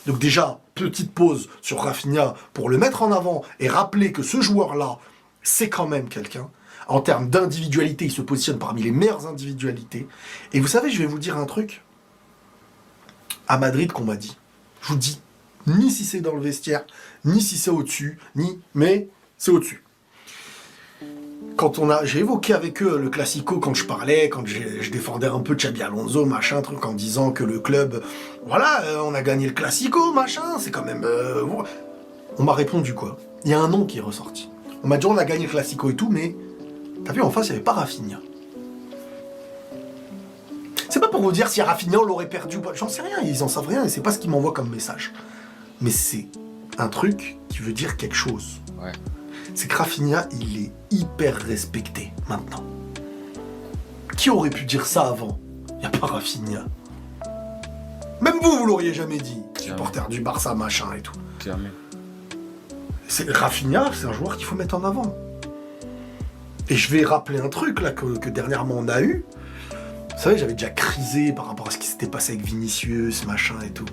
Donc déjà, petite pause sur Rafinha pour le mettre en avant et rappeler que ce joueur-là, c'est quand même quelqu'un. En termes d'individualité, il se positionne parmi les meilleures individualités. Et vous savez, je vais vous dire un truc. À Madrid, qu'on m'a dit. Je vous dis, ni si c'est dans le vestiaire, ni si c'est au-dessus, mais c'est au-dessus. J'ai évoqué avec eux le Classico quand je parlais, quand je défendais un peu Xabi Alonso, machin, truc, en disant que le club, voilà, on a gagné le Classico, machin, c'est quand même... On m'a répondu quoi? Il y a un nom qui est ressorti. On m'a dit on a gagné le Classico et tout, mais t'as vu en face, il n'y avait pas Rafinha. C'est pas pour vous dire si Rafinha on l'aurait perdu ou pas, j'en sais rien, ils en savent rien et c'est pas ce qu'ils m'envoient comme message. Mais c'est un truc qui veut dire quelque chose. Ouais. C'est que Rafinha, il est hyper respecté maintenant. Qui aurait pu dire ça avant? Il n'y a pas Rafinha. Même vous l'auriez jamais dit, supporter du Barça, machin et tout. Jamais. Rafinha, c'est un joueur qu'il faut mettre en avant. Et je vais rappeler un truc là que dernièrement on a eu. Vous savez, j'avais déjà crisé par rapport à ce qui s'était passé avec Vinicius, machin et tout.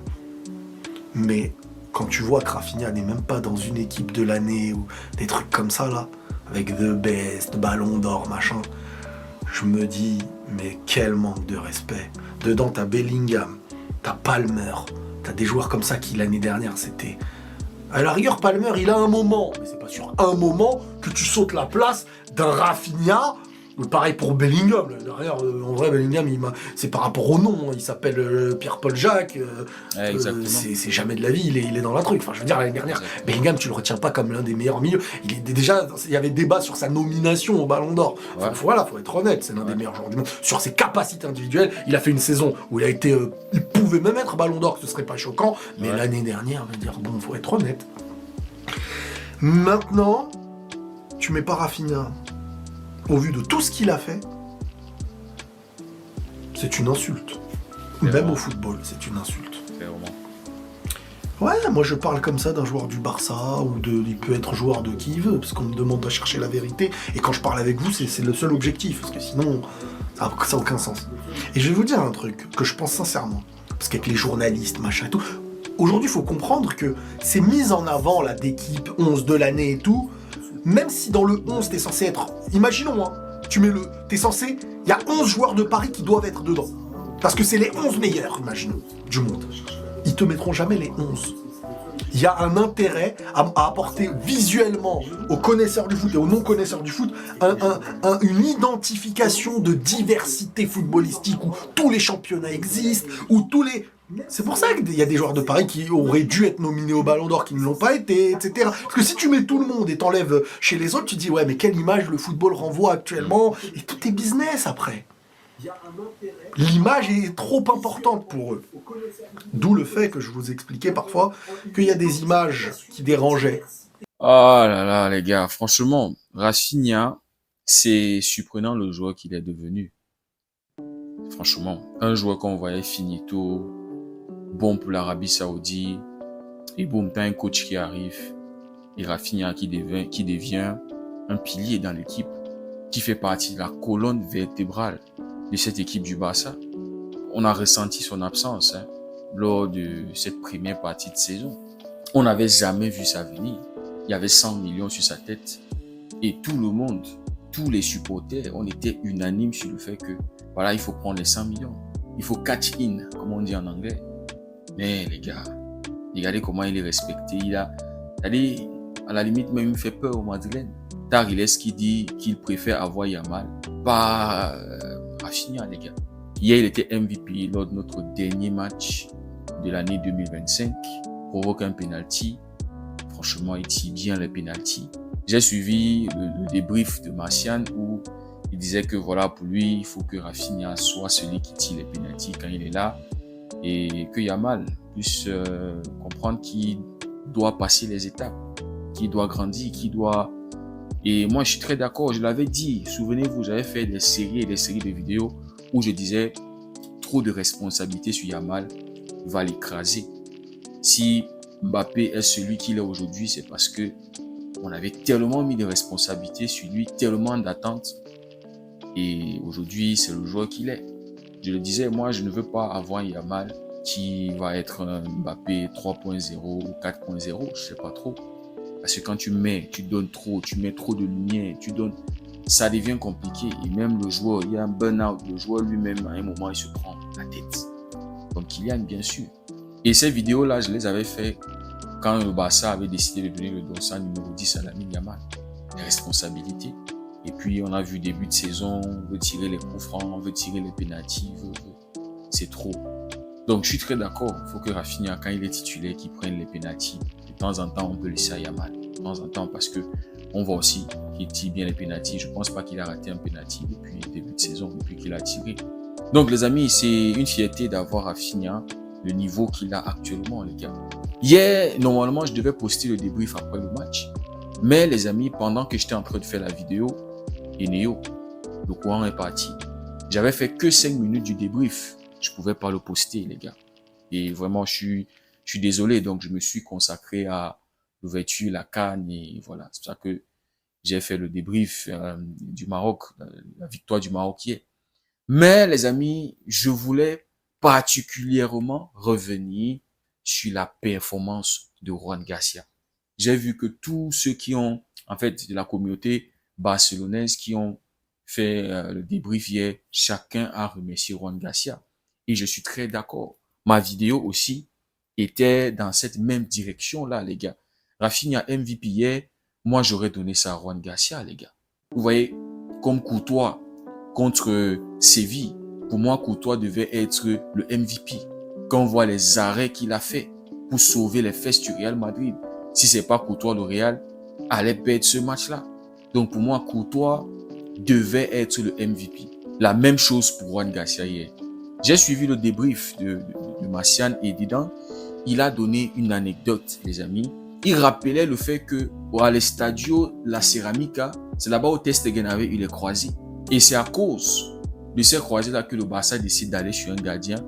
Mais quand tu vois que Rafinha n'est même pas dans une équipe de l'année ou des trucs comme ça là, avec The Best, Ballon d'Or, machin, je me dis, mais quel manque de respect. Dedans, t'as Bellingham, t'as Palmer, t'as des joueurs comme ça qui l'année dernière c'était... À la rigueur, Palmer, il a un moment, mais c'est pas sur un moment que tu sautes la place d'un Rafinha. Pareil pour Bellingham. Derrière, en vrai, Bellingham, c'est par rapport au nom. Il s'appelle Pierre-Paul Jacques. C'est jamais de la vie, il est dans la truc. Enfin, je veux dire, l'année dernière, Exactement. Bellingham, tu le retiens pas comme l'un des meilleurs milieux. Déjà, il y avait débat sur sa nomination au Ballon d'Or. Ouais. Faut être honnête, c'est l'un des meilleurs joueurs du monde. Sur ses capacités individuelles, il a fait une saison où il pouvait même être Ballon d'Or, ce serait pas choquant. Mais l'année dernière, on va dire, bon, faut être honnête. Maintenant, tu mets pas Rafinha. Au vu de tout ce qu'il a fait, c'est une insulte. Même au football, c'est une insulte. Ouais, moi je parle comme ça d'un joueur du Barça, il peut être joueur de qui il veut, parce qu'on me demande de chercher la vérité, et quand je parle avec vous, c'est le seul objectif, parce que sinon, ça n'a aucun sens. Et je vais vous dire un truc, que je pense sincèrement, parce qu'avec les journalistes, machin et tout, aujourd'hui il faut comprendre que ces mises en avant là d'équipe 11 de l'année et tout, même si dans le 11 t'es censé être... Imaginons, hein, t'es censé... Il y a 11 joueurs de Paris qui doivent être dedans. Parce que c'est les 11 meilleurs, imaginons, du monde. Ils te mettront jamais les 11. Il y a un intérêt à apporter visuellement aux connaisseurs du foot et aux non-connaisseurs du foot une identification de diversité footballistique où tous les championnats existent, où tous les... C'est pour ça qu'il y a des joueurs de Paris qui auraient dû être nominés au Ballon d'Or, qui ne l'ont pas été, etc. Parce que si tu mets tout le monde et t'enlèves chez les autres, tu te dis ouais mais quelle image le football renvoie actuellement, et tout est business après. L'image est trop importante pour eux. D'où le fait que je vous expliquais parfois qu'il y a des images qui dérangeaient. Oh là là, les gars, franchement, Rafinha, c'est surprenant le joueur qu'il est devenu. Franchement, un joueur qu'on voyait finito, bon pour l'Arabie Saoudite, et boum, t'as un coach qui arrive, et Rafinha qui devient un pilier dans l'équipe, qui fait partie de la colonne vertébrale de cette équipe du Barça. On a ressenti son absence lors de cette première partie de saison. On n'avait jamais vu ça venir. Il y avait 100 millions sur sa tête. Et tout le monde, tous les supporters, on était unanimes sur le fait que, voilà, il faut prendre les 100 millions. Il faut catch in, comme on dit en anglais. Mais les gars, regardez comment il est respecté. Allez, à la limite, même il fait peur au Madrilène. Tariles qui dit qu'il préfère avoir Yamal, pas Rafinha, les gars. Hier, il était MVP lors de notre dernier match de l'année 2025. Provoque un penalty. Franchement, il tire bien les penalty. J'ai suivi le débrief de Martial où il disait que voilà, pour lui, il faut que Rafinha soit celui qui tire les penalty quand il est là et que Yamal puisse comprendre qu'il doit passer les étapes, qu'il doit grandir, qu'il doit... Et moi, je suis très d'accord, je l'avais dit. Souvenez-vous, j'avais fait des séries et des séries de vidéos où je disais trop de responsabilité sur Yamal va l'écraser. Si Mbappé est celui qu'il est aujourd'hui, c'est parce que on avait tellement mis de responsabilités sur lui, tellement d'attentes. Et aujourd'hui, c'est le joueur qu'il est. Je le disais, moi, je ne veux pas avoir Yamal qui va être un Mbappé 3.0 ou 4.0, je sais pas trop. Parce que quand tu mets trop de lumière, ça devient compliqué. Et même le joueur, il y a un burn-out. Le joueur lui-même, à un moment, il se prend la tête. Donc Kylian, bien sûr. Et ces vidéos-là, je les avais fait quand le Barça avait décidé de donner le dossard numéro 10 à Lamine Yamal. Les responsabilités. Et puis, on a vu début de saison, on veut tirer les coups francs, on veut tirer les pénaltys. C'est trop. Donc, je suis très d'accord. Il faut que Rafinha, quand il est titulaire, qu'il prenne les pénaltys. De temps en temps, on peut laisser à Yamal. De temps en temps, parce que on voit aussi qu'il tire bien les pénaltys. Je ne pense pas qu'il a raté un pénalty depuis le début de saison, depuis qu'il a tiré. Donc, les amis, c'est une fierté d'avoir Rafinha, le niveau qu'il a actuellement, les gars. Hier, normalement, je devais poster le débrief après le match. Mais, les amis, pendant que j'étais en train de faire la vidéo, Eneo, le courant est parti. J'avais fait que 5 minutes du débrief. Je ne pouvais pas le poster, les gars. Et vraiment, je suis désolé. Donc, je me suis consacré à l'ouverture, la CAN. Et voilà, c'est pour ça que j'ai fait le débrief du Maroc, la victoire du Maroc hier. Mais, les amis, je voulais particulièrement revenir sur la performance de Juan Garcia. J'ai vu que tous ceux qui ont, en fait, de la communauté barcelonaise qui ont fait le débrief hier, chacun a remercié Juan Garcia. Et je suis très d'accord. Ma vidéo aussi était dans cette même direction-là, les gars. Rafinha MVP hier, moi j'aurais donné ça à Juan Garcia, les gars. Vous voyez, comme Courtois contre Séville, pour moi Courtois devait être le MVP. Quand on voit les arrêts qu'il a fait pour sauver les fesses du Real Madrid, si c'est pas Courtois, le Real allait perdre ce match-là. Donc pour moi, Courtois devait être le MVP. La même chose pour Juan Garcia hier. J'ai suivi le débrief de Martian et Didan. Il a donné une anecdote, les amis. Il rappelait le fait que à l'Estadio La Ceramica, c'est là-bas où Ter Stegen avait eu les croisés. Et c'est à cause de ces croisés-là que le Barça décide d'aller sur un gardien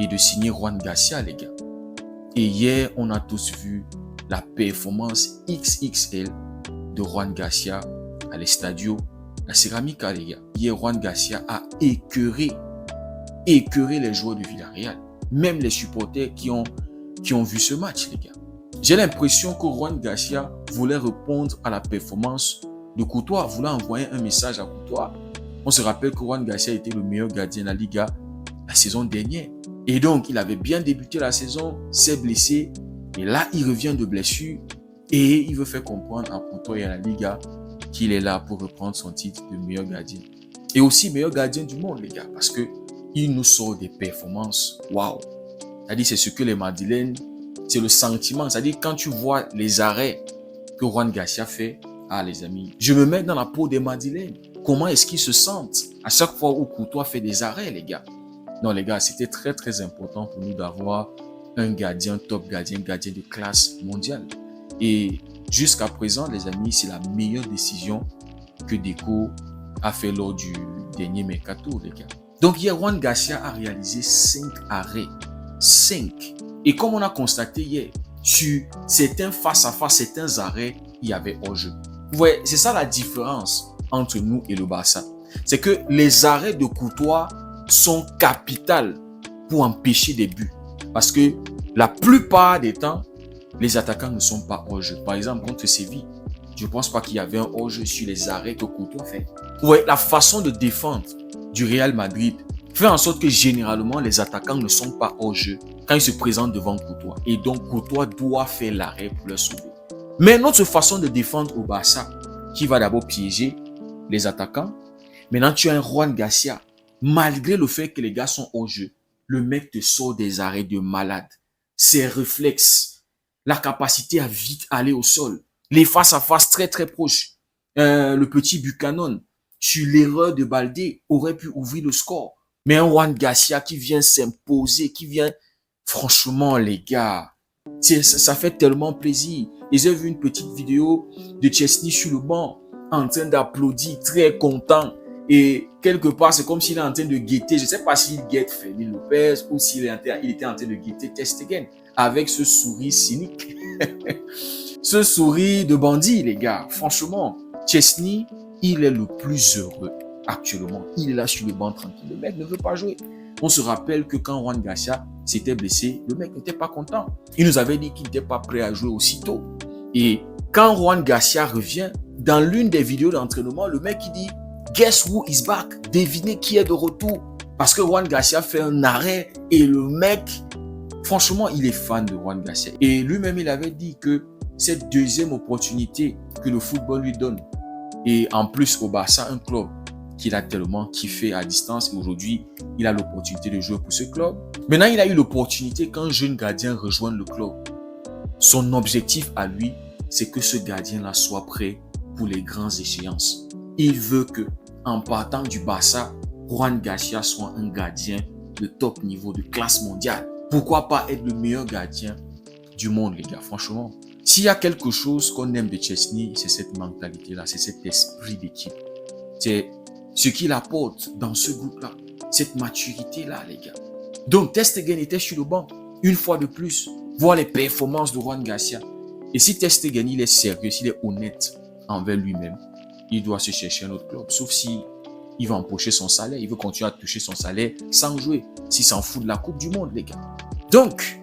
et de signer Juan Garcia, les gars. Et hier, on a tous vu la performance XXL de Juan Garcia à l'Estadio La Ceramica, les gars. Hier, Juan Garcia a écœuré les joueurs de Villarreal. Même les supporters qui ont vu ce match, les gars. J'ai l'impression que Juan Garcia voulait répondre à la performance de Courtois, voulait envoyer un message à Courtois. On se rappelle que Juan Garcia était le meilleur gardien de la Liga la saison dernière. Et donc, il avait bien débuté la saison, s'est blessé. Et là, il revient de blessure et il veut faire comprendre à Courtois et à la Liga qu'il est là pour reprendre son titre de meilleur gardien. Et aussi meilleur gardien du monde, les gars, parce que il nous sort des performances. Waouh! C'est-à-dire, c'est ce que les Madrilènes, c'est le sentiment. C'est-à-dire, quand tu vois les arrêts que Juan Garcia fait, ah, les amis, je me mets dans la peau des Madrilènes. Comment est-ce qu'ils se sentent à chaque fois où Courtois fait des arrêts, les gars? Non, les gars, c'était très, très important pour nous d'avoir un gardien, top gardien de classe mondiale. Et jusqu'à présent, les amis, c'est la meilleure décision que Deco a fait lors du dernier mercato, les gars. Donc, hier, Juan Garcia a réalisé 5 arrêts. 5. Et comme on a constaté hier, sur certains face-à-face, certains arrêts, il y avait hors-jeu. Vous voyez, c'est ça la différence entre nous et le Barça. C'est que les arrêts de Courtois sont capitaux pour empêcher des buts. Parce que la plupart des temps, les attaquants ne sont pas hors-jeu. Par exemple, contre Séville, je ne pense pas qu'il y avait un hors-jeu sur les arrêts que Courtois fait. Vous voyez, la façon de défendre du Real Madrid fait en sorte que généralement, les attaquants ne sont pas hors-jeu quand ils se présentent devant Courtois. Et donc, Courtois doit faire l'arrêt pour le sauver. Mais notre façon de défendre au Barça, qui va d'abord piéger les attaquants, maintenant tu as un Juan Garcia, malgré le fait que les gars sont hors-jeu, le mec te sort des arrêts de malade. Ses réflexes, la capacité à vite aller au sol, les face-à-face très très proches. Le petit Buchanan, sur l'erreur de Baldé, aurait pu ouvrir le score. Mais un Juan Garcia qui vient s'imposer, qui vient... Franchement, les gars, ça fait tellement plaisir. Et j'ai vu une petite vidéo de Chesney sur le banc, en train d'applaudir, très content. Et quelque part, c'est comme s'il est en train de guetter. Je ne sais pas s'il guette Fermin Lopez ou s'il était en train de guetter Ter Stegen avec ce sourire cynique. Ce sourire de bandit, les gars. Franchement, Chesney, il est le plus heureux actuellement. Il est là sur le banc tranquille. Le mec ne veut pas jouer. On se rappelle que quand Juan Garcia s'était blessé, le mec n'était pas content. Il nous avait dit qu'il n'était pas prêt à jouer aussitôt. Et quand Juan Garcia revient, dans l'une des vidéos d'entraînement, le mec il dit « Guess who is back ?» Devinez qui est de retour. Parce que Juan Garcia fait un arrêt et le mec, franchement, il est fan de Juan Garcia. Et lui-même, il avait dit que cette deuxième opportunité que le football lui donne, et en plus au Barça, un club qu'il a tellement kiffé à distance, et aujourd'hui, il a l'opportunité de jouer pour ce club. Maintenant, il a eu l'opportunité qu'un jeune gardien rejoigne le club. Son objectif à lui, c'est que ce gardien-là soit prêt pour les grandes échéances. Il veut que, en partant du Barça, Juan Garcia soit un gardien de top niveau, de classe mondiale. Pourquoi pas être le meilleur gardien du monde, les gars, franchement. S'il y a quelque chose qu'on aime de Szczęsny, c'est cette mentalité-là, c'est cet esprit d'équipe. C'est ce qu'il apporte dans ce groupe-là, cette maturité-là, les gars. Donc, Ter Stegen était sur le banc, une fois de plus, voir les performances de Juan Garcia. Et si Ter Stegen, il est sérieux, s'il est honnête envers lui-même, il doit se chercher un autre club, sauf si il va empocher son salaire, il veut continuer à toucher son salaire sans jouer, s'il s'en fout de la Coupe du Monde, les gars. Donc,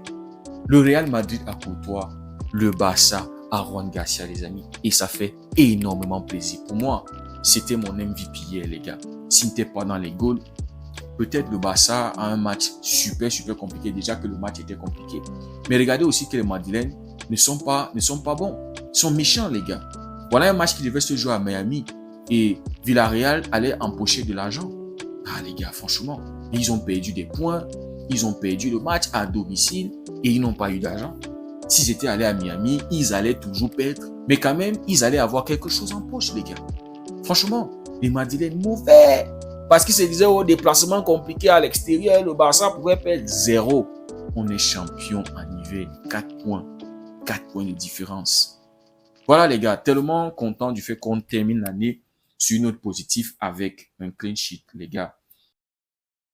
le Real Madrid a courtois, le Barça a Juan Garcia, les amis. Et ça fait énormément plaisir. Pour moi, c'était mon MVP hier, les gars. S'il n'était pas dans les goals, peut-être le Barça a un match super compliqué. Déjà que le match était compliqué. Mais regardez aussi que les Madrilènes ne sont pas bons. Ils sont méchants, les gars. Voilà un match qui devait se jouer à Miami. Et Villarreal allait empocher de l'argent. Ah, les gars, franchement, ils ont perdu des points. Ils ont perdu le match à domicile et ils n'ont pas eu d'argent. S'ils étaient allés à Miami, ils allaient toujours perdre. Mais quand même, ils allaient avoir quelque chose en poche, les gars. Franchement, les Madrilènes mauvais. Parce qu'ils se disaient, oh, déplacement compliqué à l'extérieur, le Barça pouvait perdre 0. On est champion en hiver, 4 points. 4 points de différence. Voilà, les gars, tellement content du fait qu'on termine l'année sur une note positive avec un clean sheet, les gars.